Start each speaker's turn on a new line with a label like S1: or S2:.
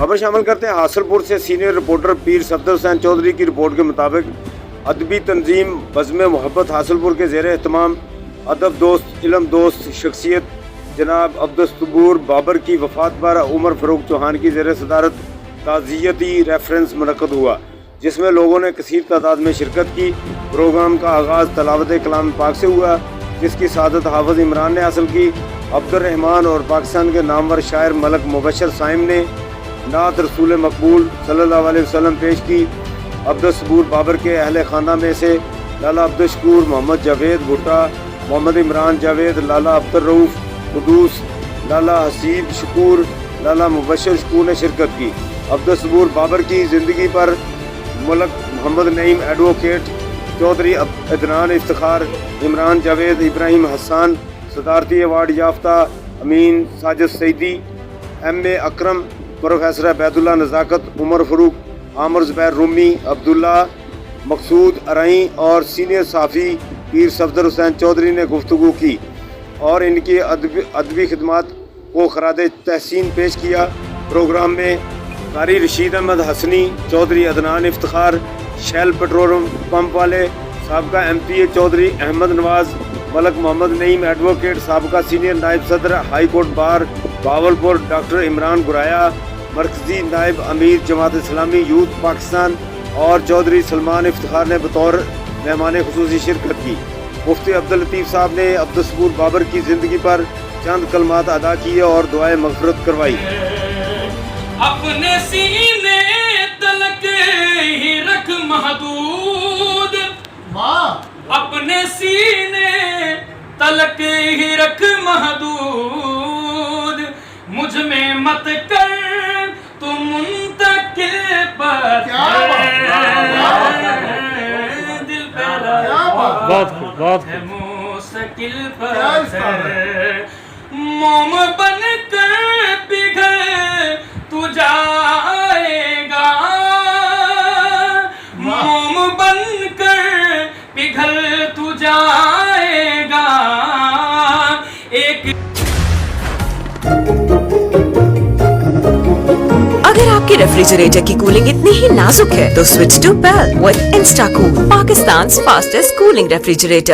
S1: खबर शामिल करते हैं हासिलपुर से। सीनियर रिपोर्टर पीर सफदर हुसैन चौधरी की रिपोर्ट के मुताबिक अदबी तंजीम बज़्म मोहब्बत हासिलपुर के ज़ेर एहतमाम अदब दोस्त इल्म दोस्त शख्सियत जनाब अब्दुस्सबूर बाबर की वफ़ात पर उमर फ़ारूक चौहान की ज़ेर सदारत ताज़ियती रेफरेंस मुनक़्क़द हुआ, जिसमें लोगों ने कसीर तादाद में शिरकत की। प्रोग्राम का आगाज़ तलावत कलाम पाक से हुआ, जिसकी सआदत हाफ़िज़ इमरान ने हासिल की। अब्दुर्रहमान और पाकिस्तान के नामवर शायर मलक मुबशर साइम ने नात रसूल मकबूल सल्लल्लाहु अलैहि वसल्लम पेश की। अब्दुस्सबूर बाबर के अहले खाना में से लाला अब्दुशकूर, मोहम्मद जावेद भुट्टा, मोहम्मद इमरान जावेद, लाला अब्दुर रऊफ़ कुदूस, लाला हसीब शकूर, लाला मुबशर शकूर ने शिरकत की। अब्दुस्सबूर बाबर की ज़िंदगी पर मलक मोहम्मद नईम एडवोकेट, चौधरी अदनान इफ्तिखार, इमरान जावेद, इब्राहिम हसन, सदारती अवार्ड याफ्ता अमीन साजिद सईदी, M.A. अकरम, प्रोफेसर अबैदुल्ला नज़ाकत, उमर फ़ारूक, आमर ज़ुबैर रूमी, अब्दुल्ला मकसूद अरई और सीनियर सहाफ़ी पीर सफदर हुसैन चौधरी ने गुफ्तगू की और इनकी अदबी खिदमात को खराज तहसीन पेश किया। प्रोग्राम में कारी रशीद अहमद हसनी, चौधरी अदनान इफ्तिखार, शैल पेट्रोल पंप वाले, साबका MPA चौधरी अहमद नवाज़, मलक मोहम्मद नईम एडवोकेट, साबका सीनियर नायब सदर high court bar Bahawalpur doctor Imran Guraya, मरकज़ी नायब अमीर जमात इस्लामी यूथ पाकिस्तान और चौधरी सलमान इफ्तिखार ने बतौर मेहमान खुसूसी शिरकत की। मुफ्ती अब्दुल लतीफ़ साहब ने अब्दुस्सबूर बाबर की ज़िंदगी पर चंद कलमात अदा किए और दुआए मग़फ़िरत करवाई।
S2: अपने सीने तलक ही रख महदूद, अपने सीने तलक ही रख महदूद, मुझ में मत कर तू मुंतकिल पर दिल पे बहुत है मुस्तकिल पर मोम बन कर पिघल तू जाएगा, मोम बन कर पिघल तू जाएगा एक।
S3: अगर आपके रेफ्रिजरेटर की कूलिंग इतनी ही नाजुक है तो switch to PEL with Instacool, Pakistan fastest cooling refrigerator.